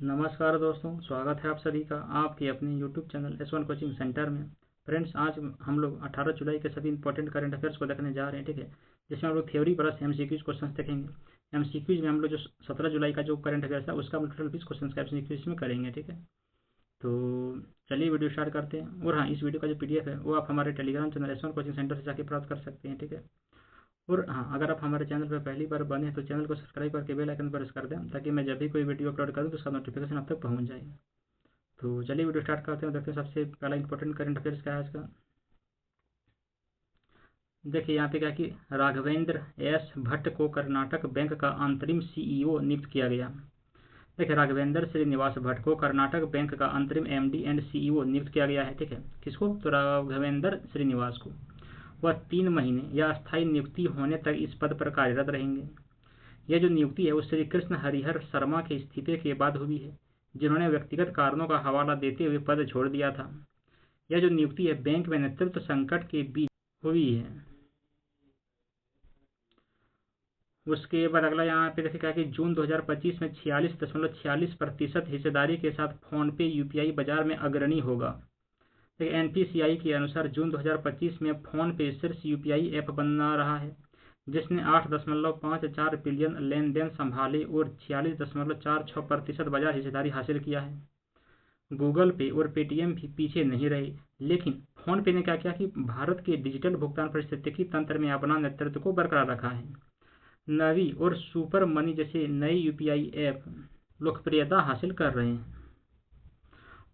नमस्कार दोस्तों, स्वागत है आप सभी का आपके अपने YouTube channel S1 coaching centre में। फ्रेंड्स, आज हम लोग 18 जुलाई के सभी इंपॉर्टेंट करंट अफेयर्स को देखने जा रहे हैं। ठीक है, जिसमें हम लोग थ्योरी प्लस MCQs क्वेश्चन देखेंगे। MCQs में हम लोग जो 17 जुलाई का जो करंट अफेयर्स है उसका हम टोटल 20 क्वेश्चन का MCQs में करेंगे। ठीक है, तो चलिए वीडियो स्टार्ट करते हैं। और हाँ, इस वीडियो का जो PDF है वो आप हमारे Telegram channel S1 coaching centre से जाके प्राप्त कर सकते हैं। ठीक है, और हाँ, अगर आप हमारे चैनल पर पहली बार बने हैं तो चैनल को सब्सक्राइब करके बेल आइकन प्रेस कर दें, ताकि मैं जब भी कोई वीडियो अपलोड करूँ तो उसका नोटिफिकेशन आप तक पहुँच जाए। तो चलिए वीडियो स्टार्ट करते हैं। देखते हैं सबसे पहला इंपॉर्टेंट करंट अफेयर्स क्या है इसका। देखिए यहाँ पे क्या कि राघवेंद्र एस भट्ट को कर्नाटक बैंक का अंतरिम CEO नियुक्त किया गया। देखिए, राघवेंद्र श्रीनिवास भट्ट को कर्नाटक बैंक का अंतरिम MD एंड CEO नियुक्त किया गया है। ठीक है, किसको? तो राघवेंद्र श्रीनिवास को। वह 3 महीने या स्थायी नियुक्ति होने तक इस पद पर कार्यरत रहेंगे। यह जो नियुक्ति है वो श्री कृष्ण हरिहर शर्मा के इस्तीफे के बाद हुई है, जिन्होंने व्यक्तिगत कारणों का हवाला देते हुए पद छोड़ दिया था। यह जो नियुक्ति है बैंक में नेतृत्व संकट के बीच हुई है। उसके बाद अगला यहाँ पे देखिए कि जून 2025 में 46.46% हिस्सेदारी के साथ फोनपे UPI बाजार में अग्रणी होगा। NPCI के अनुसार जून 2025 में फोनपे शीर्ष UPI ऐप बना रहा है, जिसने 8.54 बिलियन लेन देन संभाले और 46.46% बाजार हिस्सेदारी हासिल किया है। गूगल पे और पेटीएम भी पीछे नहीं रहे, लेकिन फोन पे ने क्या किया कि भारत के डिजिटल भुगतान पारिस्थितिकी तंत्र में अपना नेतृत्व को बरकरार रखा है। नवी और सुपर मनी जैसे नए UPI ऐप लोकप्रियता हासिल कर रहे हैं।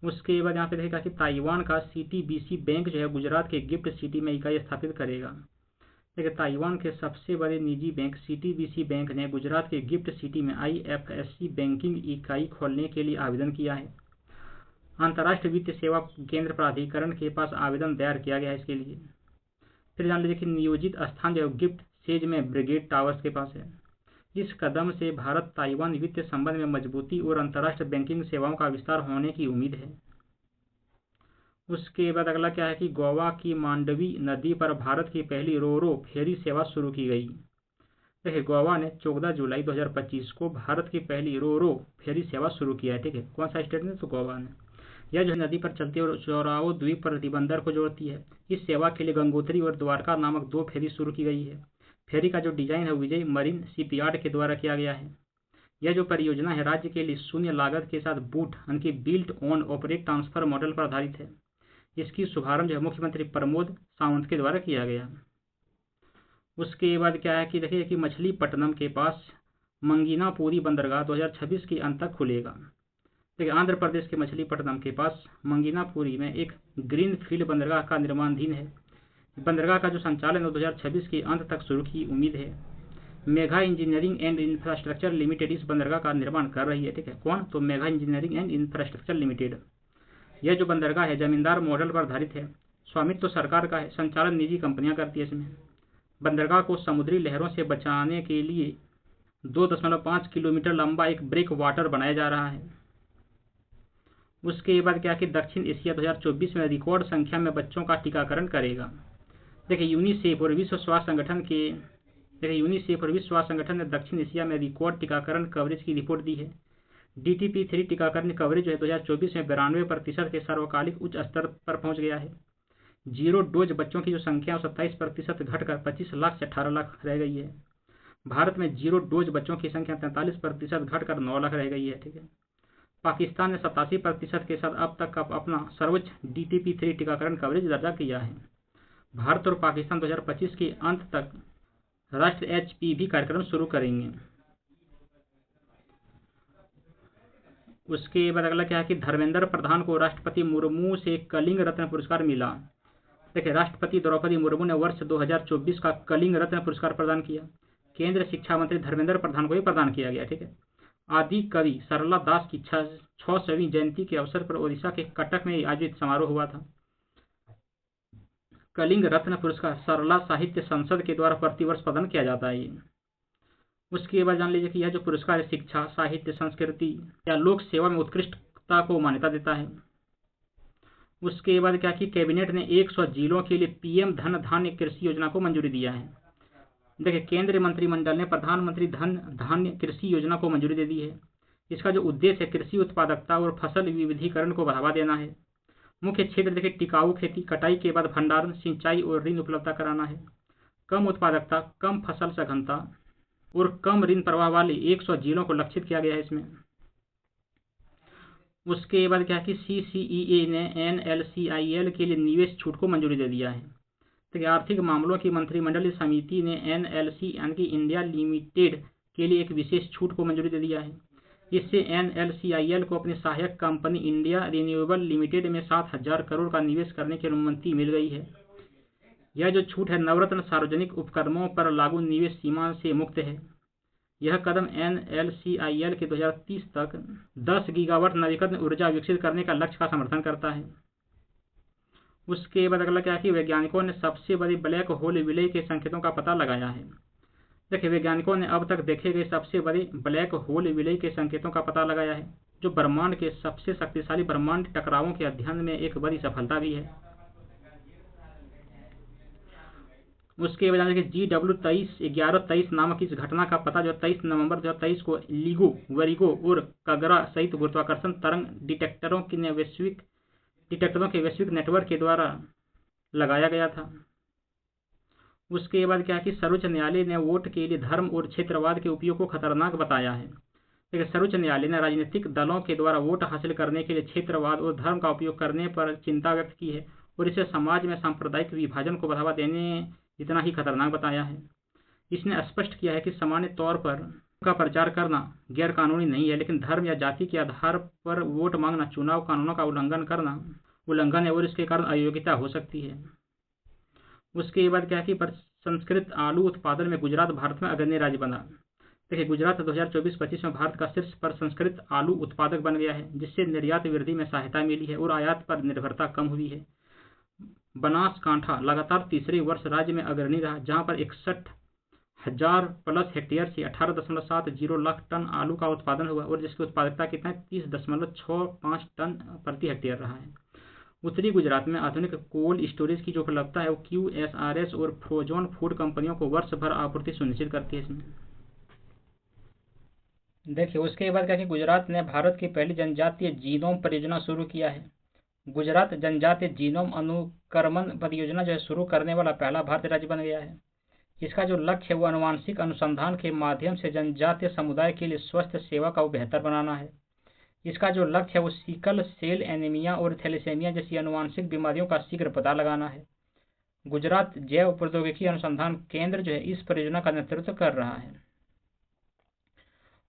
उसके बाद यहाँ पे देखा कि ताइवान का CTBC बैंक जो है गुजरात के गिफ्ट सिटी में इकाई स्थापित करेगा। देखिए, ताइवान के सबसे बड़े निजी बैंक CTBC बैंक ने गुजरात के गिफ्ट सिटी में IFSC बैंकिंग इकाई खोलने के लिए आवेदन किया है। अंतर्राष्ट्रीय वित्तीय सेवा केंद्र प्राधिकरण के पास आवेदन दायर किया गया है इसके लिए। फिर जान लीजिए कि नियोजित स्थान जो गिफ्ट सेज में ब्रिगेड टावर्स के पास है। इस कदम से भारत ताइवान वित्तीय संबंध में मजबूती और अंतर्राष्ट्रीय बैंकिंग सेवाओं का विस्तार होने की उम्मीद है। उसके बाद अगला क्या है कि गोवा की मांडवी नदी पर भारत की पहली रोरो फेरी सेवा शुरू की गई। देखिए, गोवा ने 14 जुलाई 2025 को भारत की पहली रोरो फेरी सेवा शुरू किया है। ठीक है, कौन सा स्टेट ने? तो गोवा ने। यह जो नदी पर चलती है और चौराओ द्वीप प्रतिबंदर को जोड़ती है। इस सेवा के लिए गंगोत्री और द्वारका नामक 2 फेरी शुरू की गई है। फेरी का जो डिजाइन है विजय मरीन शिपयार्ड के द्वारा किया गया है। यह जो परियोजना है राज्य के लिए शून्य लागत के साथ बूट यानी built on operate transfer model पर आधारित है। इसकी शुभारंभ जो है मुख्यमंत्री प्रमोद सावंत के द्वारा किया गया। उसके बाद क्या है कि देखिए कि मछलीपट्टनम के पास मंगीनापुरी बंदरगाह 2026 के अंत तक खुलेगा। देखिए, आंध्र प्रदेश के मछलीपट्टनम के पास मंगीनापुरी में एक ग्रीन फील्ड बंदरगाह का निर्माणाधीन है। बंदरगाह का जो संचालन 2026 के अंत तक शुरू की उम्मीद है। Mega engineering and infrastructure limited इस बंदरगाह का निर्माण कर रही है। ठीक है, कौन? तो mega engineering and infrastructure limited. यह जो बंदरगाह है जमींदार मॉडल पर आधारित है। स्वामित्व तो सरकार का है, संचालन निजी कंपनियां करती है इसमें। बंदरगाह को समुद्री लहरों से बचाने के लिए 2.5 किलोमीटर लंबा एक ब्रेक वाटर बनाया जा रहा है। उसके बाद क्या कि दक्षिण एशिया 2024 में रिकॉर्ड संख्या में बच्चों का टीकाकरण करेगा। देखिए, यूनिसेफ और विश्व स्वास्थ्य संगठन ने दक्षिण एशिया में रिकॉर्ड टीकाकरण कवरेज की रिपोर्ट दी है। DTP3 टीकाकरण कवरेज जो है 2024 में 92% के सार्वकालिक उच्च स्तर पर पहुंच गया है। जीरो डोज बच्चों की जो संख्या 27% घटकर 25 लाख से 18 लाख रह गई है। भारत में जीरो डोज बच्चों की संख्या 43% घटकर 9 लाख रह गई है। ठीक है, पाकिस्तान ने 87% के साथ अब तक का अपना सर्वोच्च DTP3 टीकाकरण कवरेज दर्जा किया है। भारत और पाकिस्तान 2025 के अंत तक राष्ट्रीय HPV कार्यक्रम शुरू करेंगे। उसके बाद अगला क्या है कि धर्मेंद्र प्रधान को राष्ट्रपति मुर्मू से कलिंग रत्न पुरस्कार मिला। देखिए, राष्ट्रपति द्रौपदी मुर्मू ने वर्ष 2024 का कलिंग रत्न पुरस्कार प्रदान किया। केंद्रीय शिक्षा मंत्री धर्मेंद्र प्रधान को भी प्रदान किया गया। ठीक है, आदि कवि सरला दास की 600वीं जयंती के अवसर पर ओडिशा के कटक में आयोजित समारोह हुआ था। कलिंग रत्न पुरस्कार सरला साहित्य संसद के द्वारा प्रतिवर्ष प्रदान किया जाता है। उसके बाद जान लीजिए कि यह जो पुरस्कार है शिक्षा, साहित्य, संस्कृति या लोक सेवा में उत्कृष्टता को मान्यता देता है। उसके बाद क्या कि कैबिनेट ने 100 जिलों के लिए PM धन धान्य कृषि योजना को मंजूरी दिया है। देखिए, केंद्रीय मंत्रिमंडल ने प्रधानमंत्री धन धान्य कृषि योजना को मंजूरी दे दी है। इसका जो उद्देश्य है कृषि उत्पादकता और फसल विविधीकरण को बढ़ावा देना है। मुख्य क्षेत्र देखिए टिकाऊ खेती, कटाई के बाद भंडारण, सिंचाई और ऋण उपलब्ध कराना है। कम उत्पादकता, कम फसल सघनता और कम ऋण प्रवाह वाले 100 जिलों को लक्षित किया गया है इसमें। उसके बाद क्या है कि CCEA ने NLCIL के लिए निवेश छूट को मंजूरी दे दिया है। तो आर्थिक मामलों की मंत्रिमंडलीय समिति ने NLC यानी कि इंडिया लिमिटेड के लिए एक विशेष छूट को मंजूरी दे दिया है। इससे NLCIL को अपनी सहायक कंपनी इंडिया रिन्यूएबल लिमिटेड में 7,000 करोड़ का निवेश करने की अनुमति मिल गई है। यह जो छूट है नवरत्न सार्वजनिक उपक्रमों पर लागू निवेश सीमा से मुक्त है। यह कदम NLCIL के 2030 तक 10 गीगावाट नवीकरणीय ऊर्जा विकसित करने का लक्ष्य का समर्थन करता है। उसके बाद अगला क्या है कि वैज्ञानिकों ने सबसे बड़े ब्लैक होल विलय के संकेतों का पता लगाया है। देखिए वैज्ञानिकों ने अब तक देखे गए सबसे बड़े ब्लैक होल विलय के संकेतों का पता लगाया है, जो ब्रह्मांड के सबसे शक्तिशाली ब्रह्मांड टकरावों के अध्ययन में एक बड़ी सफलता भी है। उसके बाद GW1123 नामक इस घटना का पता जो 23 नवंबर 2023 को लिगो, वरिगो और कगरा सहित गुरुत्वाकर्षण तरंग डिटेक्टरों के वैश्विक नेटवर्क के द्वारा लगाया गया था। उसके बाद क्या है कि सर्वोच्च न्यायालय ने वोट के लिए धर्म और क्षेत्रवाद के उपयोग को खतरनाक बताया है। लेकिन सर्वोच्च न्यायालय ने राजनीतिक दलों के द्वारा वोट हासिल करने के लिए क्षेत्रवाद और धर्म का उपयोग करने पर चिंता व्यक्त की है और इसे समाज में सांप्रदायिक विभाजन को बढ़ावा देने जितना ही खतरनाक बताया है। इसने स्पष्ट किया है कि सामान्य तौर पर का प्रचार करना गैर कानूनी नहीं है, लेकिन धर्म या जाति के आधार पर वोट मांगना चुनाव कानूनों का उल्लंघन है और इसके कारण अयोग्यता हो सकती है। उसके बाद क्या है कि संस्कृत आलू उत्पादन में गुजरात भारत में अग्रणी राज्य बना। देखिए गुजरात 2024-25 में भारत का शीर्ष पर संस्कृत आलू उत्पादक बन गया है, जिससे निर्यात वृद्धि में सहायता मिली है और आयात पर निर्भरता कम हुई है। बनासकांठा लगातार तीसरे वर्ष राज्य में अग्रणी रहा, जहां पर 61,000 प्लस हेक्टेयर से 18.70 लाख टन आलू का उत्पादन हुआ और जिसकी उत्पादकता कितना 30.65 टन प्रति हेक्टेयर रहा है। उत्तरी गुजरात में आधुनिक कोल्ड स्टोरेज की जो उपलब्धता है वो QSRS और फ्रोजन फूड कंपनियों को वर्ष भर आपूर्ति सुनिश्चित करती है इसमें। देखिए उसके बाद क्या कि गुजरात ने भारत की पहली जनजातीय जीनोम परियोजना शुरू किया है। गुजरात जनजातीय जीनोम अनुक्रमण परियोजना जो है शुरू करने वाला पहला भारतीय राज्य बन गया है। इसका जो लक्ष्य है वो अनुवांशिक अनुसंधान के माध्यम से जनजातीय समुदाय के लिए स्वास्थ्य सेवा का बेहतर बनाना है। इसका जो लक्ष्य है वो सिकल सेल एनीमिया और थैलेसेमिया जैसी अनुवांशिक बीमारियों का शीघ्र पता लगाना है। गुजरात जैव प्रौद्योगिकी अनुसंधान केंद्र जो है इस परियोजना का नेतृत्व कर रहा है।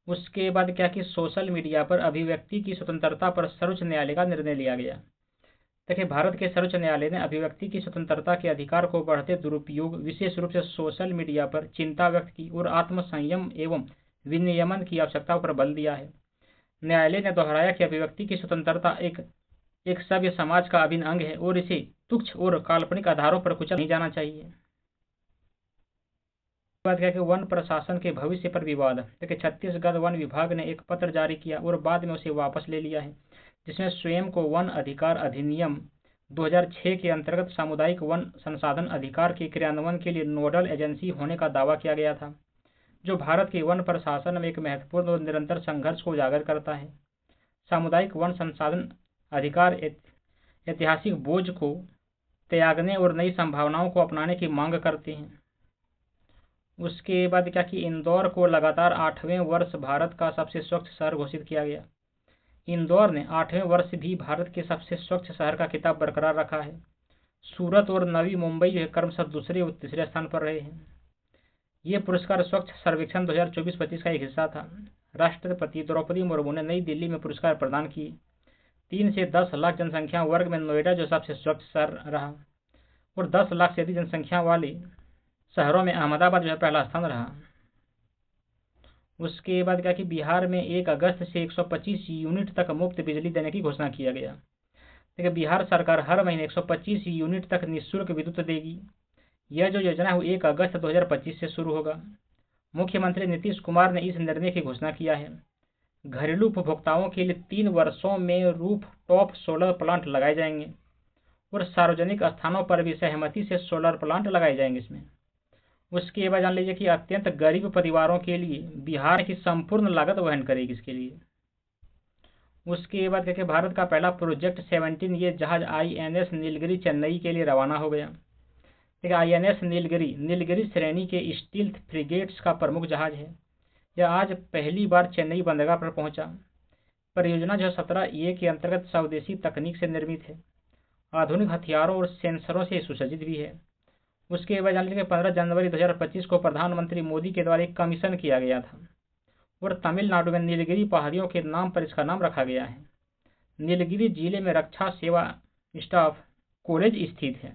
उसके बाद क्या कि सोशल मीडिया पर अभिव्यक्ति की स्वतंत्रता पर सर्वोच्च न्यायालय का निर्णय लिया गया। देखिए भारत के सर्वोच्च न्यायालय ने अभिव्यक्ति की स्वतंत्रता के अधिकार को बढ़ते दुरुपयोग, विशेष रूप से सोशल मीडिया पर चिंता व्यक्त की और आत्मसंयम एवं विनियमन की आवश्यकता पर बल दिया है। न्यायालय ने दोहराया कि अभिव्यक्ति की स्वतंत्रता एक सभ्य समाज का अभिन्न अंग है और इसे तुच्छ और काल्पनिक आधारों पर कुचला नहीं जाना चाहिए। बात क्या कि वन प्रशासन के भविष्य पर विवाद। देखिए छत्तीसगढ़ वन विभाग ने एक पत्र जारी किया और बाद में उसे वापस ले लिया है, जिसमें स्वयं को वन अधिकार अधिनियम 2006 के अंतर्गत सामुदायिक वन संसाधन अधिकार के क्रियान्वयन के लिए नोडल एजेंसी होने का दावा किया गया था, जो भारत के वन प्रशासन में एक महत्वपूर्ण और निरंतर संघर्ष को उजागर करता है। सामुदायिक वन संसाधन अधिकार ऐतिहासिक बोझ को त्यागने और नई संभावनाओं को अपनाने की मांग करते हैं। उसके बाद क्या कि इंदौर को लगातार 8वें वर्ष भारत का सबसे स्वच्छ शहर घोषित किया गया। इंदौर ने 8वें वर्ष भी भारत के सबसे स्वच्छ शहर का खिताब बरकरार रखा है। सूरत और नवी मुंबई जो है क्रमशः दूसरे और तीसरे स्थान पर रहे हैं। ये पुरस्कार स्वच्छ सर्वेक्षण 2024-25 का एक हिस्सा था। राष्ट्रपति द्रौपदी मुर्मू ने नई दिल्ली में पुरस्कार प्रदान किए। 3 से 10 लाख जनसंख्या वर्ग में नोएडा जो सबसे स्वच्छ शहर रहा और 10 लाख से अधिक जनसंख्या वाले शहरों में अहमदाबाद जो है पहला स्थान रहा। उसके बाद क्या कि बिहार में 1 अगस्त से 125 यूनिट तक मुफ्त बिजली देने की घोषणा किया गया। देखिए बिहार सरकार हर महीने 125 यूनिट तक निःशुल्क विद्युत देगी। यह जो योजना है वो 1 अगस्त 2025 से शुरू होगा। मुख्यमंत्री नीतीश कुमार ने इस निर्णय की घोषणा किया है। घरेलू उपभोक्ताओं के लिए 3 वर्षों में रूफ टॉप सोलर प्लांट लगाए जाएंगे और सार्वजनिक स्थानों पर भी सहमति से सोलर प्लांट लगाए जाएंगे इसमें। उसके बाद जान लीजिए कि अत्यंत गरीब परिवारों के लिए बिहार की संपूर्ण लागत वहन करेगी इसके लिए। उसके बाद क्या भारत का पहला प्रोजेक्ट 17 ये जहाज INS नीलगिरी चेन्नई के लिए रवाना हो गया। ठीक है, INS नीलगिरी नीलगिरी श्रेणी के स्टील्थ फ्रिगेट्स का प्रमुख जहाज है। यह आज पहली बार चेन्नई बंदरगाह पर पहुंचा। परियोजना जो 17A के अंतर्गत स्वदेशी तकनीक से निर्मित है, आधुनिक हथियारों और सेंसरों से सुसज्जित भी है। उसके बाद जान लीजिए 15 जनवरी 2025 को प्रधानमंत्री मोदी के द्वारा एक कमीशन किया गया था और तमिलनाडु में नीलगिरी पहाड़ियों के नाम पर इसका नाम रखा गया है। नीलगिरी जिले में रक्षा सेवा स्टाफ कॉलेज स्थित है।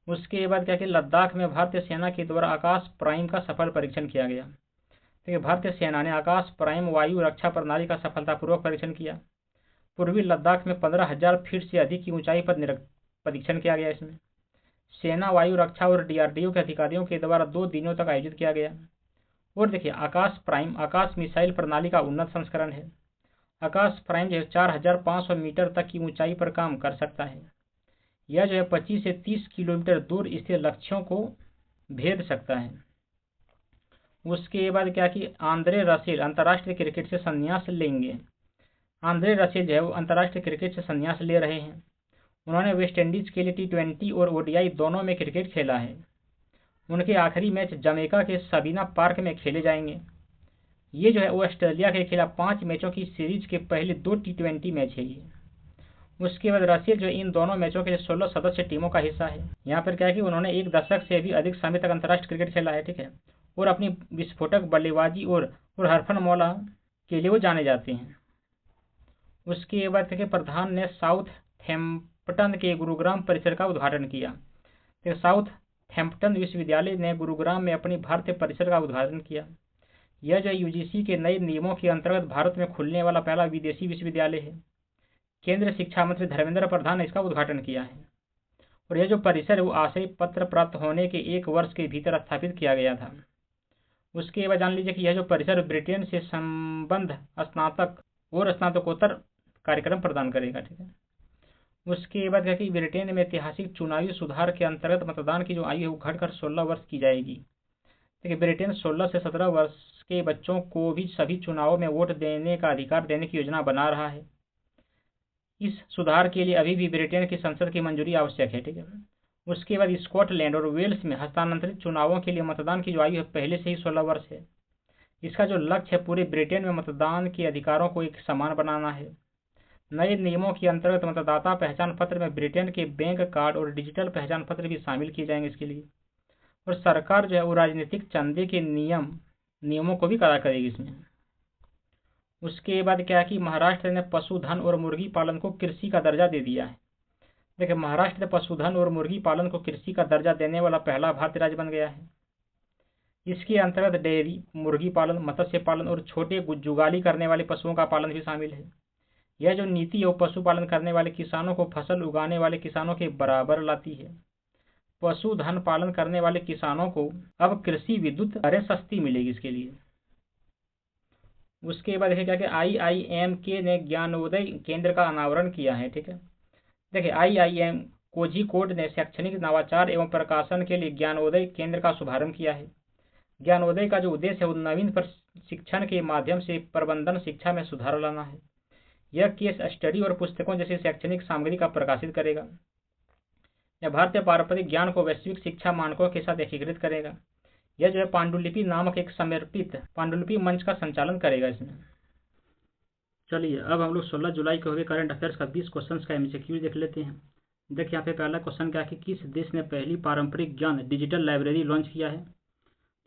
उसके बाद क्या कि लद्दाख में भारतीय सेना के द्वारा आकाश प्राइम का सफल परीक्षण किया गया। देखिए, भारतीय सेना ने आकाश प्राइम वायु रक्षा प्रणाली का सफलतापूर्वक परीक्षण किया। पूर्वी लद्दाख में 15,000 फीट से अधिक की ऊंचाई पर परीक्षण किया गया। इसमें सेना वायु रक्षा और DRDO के अधिकारियों के द्वारा 2 दिनों तक आयोजित किया गया। और देखिए, आकाश प्राइम आकाश मिसाइल प्रणाली का उन्नत संस्करण है। आकाश प्राइम जो है 4,500 मीटर तक की ऊंचाई पर काम कर सकता है। यह जो है 25 से 30 किलोमीटर दूर स्थित लक्ष्यों को भेद सकता है। उसके बाद क्या कि आंद्रे रसेल अंतर्राष्ट्रीय क्रिकेट से संन्यास लेंगे। आंद्रे रसेल जो है वो अंतर्राष्ट्रीय क्रिकेट से संन्यास ले रहे हैं। उन्होंने वेस्टइंडीज के लिए T20 और ODI दोनों में क्रिकेट खेला है। उनके आखिरी मैच जमैका के सबीना पार्क में खेले जाएंगे। ये जो है वो ऑस्ट्रेलिया के खिलाफ 5 मैचों की सीरीज के पहले 2 T20 मैच है ये। उसके बाद रसेल जो इन दोनों मैचों के 16 सदस्य टीमों का हिस्सा है। यहाँ पर क्या है कि उन्होंने 1 दशक से भी अधिक समय तक अंतर्राष्ट्रीय क्रिकेट खेला है। ठीक है, और अपनी विस्फोटक बल्लेबाजी और हरफन मौला के लिए वो जाने जाते हैं। उसके बाद क्या प्रधान ने साउथ थैम्पटन के गुरुग्राम परिसर का उद्घाटन किया। तो साउथ थैम्पटन विश्वविद्यालय ने गुरुग्राम में अपनी भारतीय परिसर का उद्घाटन किया। यह जो UGC के नए नियमों के अंतर्गत भारत में खुलने वाला पहला विदेशी विश्वविद्यालय है। केंद्रीय शिक्षा मंत्री धर्मेंद्र प्रधान ने इसका उद्घाटन किया है। और यह जो परिसर है वो आशय पत्र प्राप्त होने के 1 वर्ष के भीतर स्थापित किया गया था। उसके बाद जान लीजिए कि यह जो परिसर ब्रिटेन से संबंध स्नातक और स्नातकोत्तर कार्यक्रम प्रदान करेगा। ठीक है, उसके बाद क्या कि ब्रिटेन में ऐतिहासिक चुनावी सुधार के अंतर्गत मतदान की जो आयु है वो घटकर 16 वर्ष की जाएगी। देखिए, ब्रिटेन 16 से 17 वर्ष के बच्चों को भी सभी चुनावों में वोट देने का अधिकार देने की योजना बना रहा है। इस सुधार के लिए अभी भी ब्रिटेन की संसद की मंजूरी आवश्यक है। ठीक है, उसके बाद स्कॉटलैंड और वेल्स में हस्तांतरित चुनावों के लिए मतदान की जो आयु है पहले से ही 16 वर्ष है। इसका जो लक्ष्य है पूरे ब्रिटेन में मतदान के अधिकारों को एक समान बनाना है। नए नियमों के अंतर्गत मतदाता पहचान पत्र में ब्रिटेन के बैंक कार्ड और डिजिटल पहचान पत्र भी शामिल किए जाएंगे इसके लिए। और सरकार जो है वो राजनीतिक चंदे के नियमों को भी कड़ा करेगी इसमें। उसके बाद क्या है कि महाराष्ट्र ने पशुधन और मुर्गी पालन को कृषि का दर्जा दे दिया है। देखिए, महाराष्ट्र ने पशुधन और मुर्गी पालन को कृषि का दर्जा देने वाला पहला भारतीय राज्य बन गया है। इसके अंतर्गत डेयरी, मुर्गी पालन, मत्स्य पालन और छोटे जुगाली करने वाले पशुओं का पालन भी शामिल है। यह जो नीति है वो पशुपालन करने वाले किसानों को फसल उगाने वाले किसानों के बराबर लाती है। पशुधन पालन करने वाले किसानों को अब कृषि विद्युत दरें सस्ती मिलेगी इसके लिए। उसके बाद देखिए क्या कि IIMK ने ज्ञानोदय केंद्र का अनावरण किया है। ठीक है, देखिए IIM कोझिकोड ने शैक्षणिक नवाचार एवं प्रकाशन के लिए ज्ञानोदय केंद्र का शुभारंभ किया है। ज्ञानोदय का जो उद्देश्य है वो नवीन प्रशिक्षण के माध्यम से प्रबंधन शिक्षा में सुधार लाना है। यह केस स्टडी और पुस्तकों जैसी शैक्षणिक सामग्री का प्रकाशित करेगा। यह भारतीय पारंपरिक ज्ञान को वैश्विक शिक्षा मानकों के साथ एकीकृत करेगा। यह जो है पांडुलिपि नामक एक समर्पित पांडुलिपि मंच का संचालन करेगा इसमें। चलिए, अब हम लोग 16 जुलाई को हुए करंट अफेयर्स का 20 क्वेश्चन का MCQ देख लेते हैं। देखिए यहाँ पे पहला क्वेश्चन क्या है कि किस देश ने पहली पारंपरिक ज्ञान डिजिटल लाइब्रेरी लॉन्च किया है?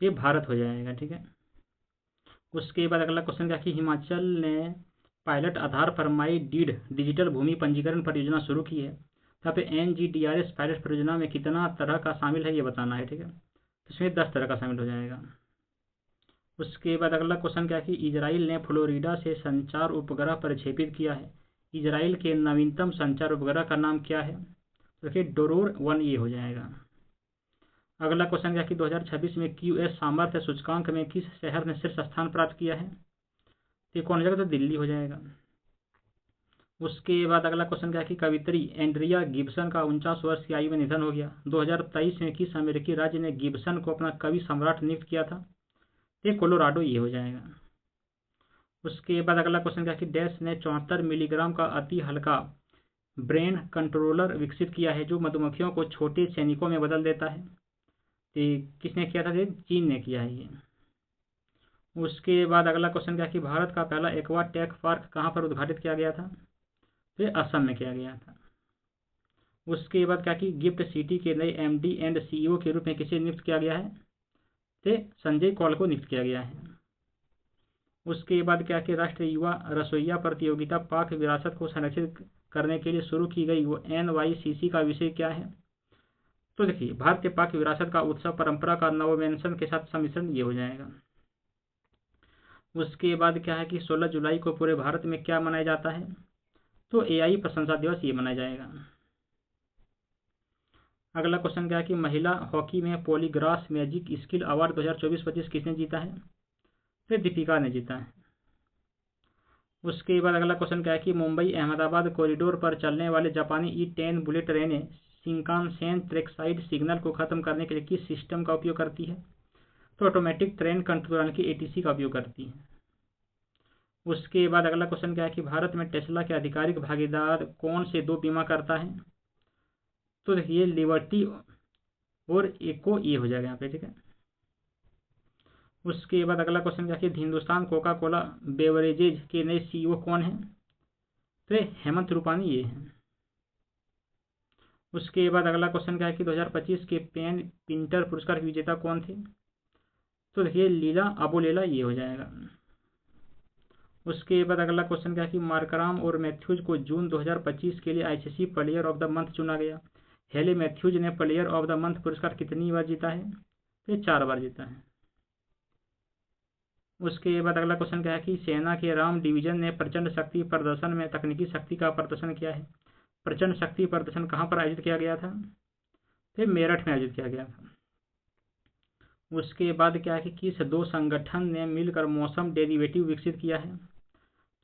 ये भारत हो जाएगा। ठीक है, उसके बाद अगला क्वेश्चन क्या है कि हिमाचल ने पायलट आधार पर माई डीड डिजिटल भूमि पंजीकरण परियोजना शुरू की है। यहाँ पे NGDRS पायलट परियोजना में कितना तरह का शामिल है ये बताना है। ठीक है, तो इसमें 10 तरह का शामिल हो जाएगा। उसके बाद अगला क्वेश्चन क्या है कि इजराइल ने फ्लोरिडा से संचार उपग्रह प्रक्षेपित किया है। इजराइल के नवीनतम संचार उपग्रह का नाम क्या है? देखिए डोरोर 1 ये हो जाएगा। अगला क्वेश्चन क्या है कि 2026 में QS सामर्थ्य सूचकांक में किस शहर ने शीर्ष स्थान प्राप्त किया है? तो कौन हो जाएगा? तो दिल्ली हो जाएगा। उसके बाद अगला क्वेश्चन क्या है कि कवित्री एंड्रिया गिब्सन का 49 वर्ष की आयु में निधन हो गया। 2023 में किस अमेरिकी राज्य ने गिब्सन को अपना कवि सम्राट नियुक्त किया था? ये कोलोराडो ये हो जाएगा। उसके बाद अगला क्वेश्चन क्या है कि डैश ने 74 मिलीग्राम का अति हल्का ब्रेन कंट्रोलर विकसित किया है जो मधुमक्खियों को छोटे सैनिकों में बदल देता है। तो किसने किया था? चीन ने किया है ये। उसके बाद अगला क्वेश्चन क्या है कि भारत का पहला एक्वा टेक पार्क कहाँ पर उद्घाटित किया गया था? तो ये असम में किया गया था। उसके बाद क्या कि गिफ्ट सिटी के नए एमडी एंड सीईओ के रूप में किसे नियुक्त किया गया है? तो संजय कौल को नियुक्त किया गया है। उसके बाद क्या कि राष्ट्रीय युवा रसोइया प्रतियोगिता पाक विरासत को संरक्षित करने के लिए शुरू की गई वो NYCC का विषय क्या है? तो देखिए, भारतीय पाक विरासत का उत्सव परंपरा का नवोन्मेषण के साथ सम्मिश्रण ये हो जाएगा। उसके बाद क्या है कि 16 जुलाई को पूरे भारत में क्या मनाया जाता है? तो AI प्रशंसा दिवस ये मनाया जाएगा। अगला क्वेश्चन क्या है कि महिला हॉकी में पॉलीग्रास मैजिक स्किल अवार्ड 2024-25 किसने जीता है? तो दीपिका ने जीता है। उसके बाद अगला क्वेश्चन क्या है कि मुंबई अहमदाबाद कॉरिडोर पर चलने वाले जापानी E10 बुलेट ट्रेनें शिंकानसेन ट्रैकसाइड सिग्नल को खत्म करने के लिए किस सिस्टम का उपयोग करती है? तो ऑटोमेटिक ट्रेन कंट्रोल की ATC का उपयोग करती है। उसके बाद अगला क्वेश्चन क्या है कि भारत में टेस्ला के आधिकारिक भागीदार कौन से 2 बीमा करता है? तो देखिए, लिबर्टी और इको ये हो जाएगा यहाँ पे, ठीक है। उसके बाद अगला क्वेश्चन क्या है कि हिंदुस्तान कोका कोला बेवरेजेज के नए CEO कौन हैं? तो हेमंत रूपानी ये हैं। उसके बाद अगला क्वेश्चन क्या है कि 2025 के पेन पिंटर पुरस्कार के विजेता कौन थे? तो देखिए, लीला अबोलेला ये हो जाएगा। उसके बाद अगला क्वेश्चन क्या है कि मार्कराम और मैथ्यूज को जून 2025 के लिए ICC player of the month चुना गया। हेले मैथ्यूज ने प्लेयर ऑफ द मंथ पुरस्कार कितनी बार जीता है? तो 4 बार जीता है। उसके बाद अगला क्वेश्चन क्या है कि सेना के राम डिवीजन ने प्रचंड शक्ति प्रदर्शन में तकनीकी शक्ति का प्रदर्शन किया है। प्रचंड शक्ति प्रदर्शन कहाँ पर आयोजित किया गया था? तो मेरठ में आयोजित किया गया था। उसके बाद क्या है कि किस 2 संगठन ने मिलकर मौसम डेरिवेटिव विकसित किया है?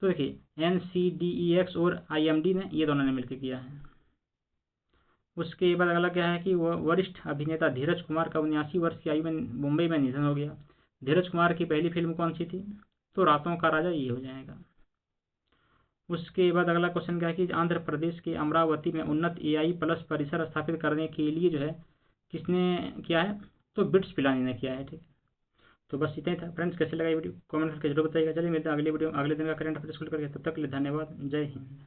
तो देखिए, NCDEX और IMD ने, ये दोनों ने मिलकर किया है। उसके बाद अगला क्या है कि वरिष्ठ अभिनेता धीरज कुमार का 79 वर्ष की आयु में मुंबई में निधन हो गया। धीरज कुमार की पहली फिल्म कौन सी थी? तो रातों का राजा ये हो जाएगा। उसके बाद अगला क्वेश्चन क्या है कि आंध्र प्रदेश के अमरावती में उन्नत AI+ परिसर स्थापित करने के लिए जो है किसने किया है? तो बिट्स पिलानी ने किया है, ठीक। तो बस इतना ही था फ्रेंड्स। कैसे लगा ये वीडियो कमेंट करके जरूर बताइएगा। चलिए मिलते हैं अगले वीडियो अगले दिन का करंट अफेयर करके, तब तक के लिए धन्यवाद। जय हिंद।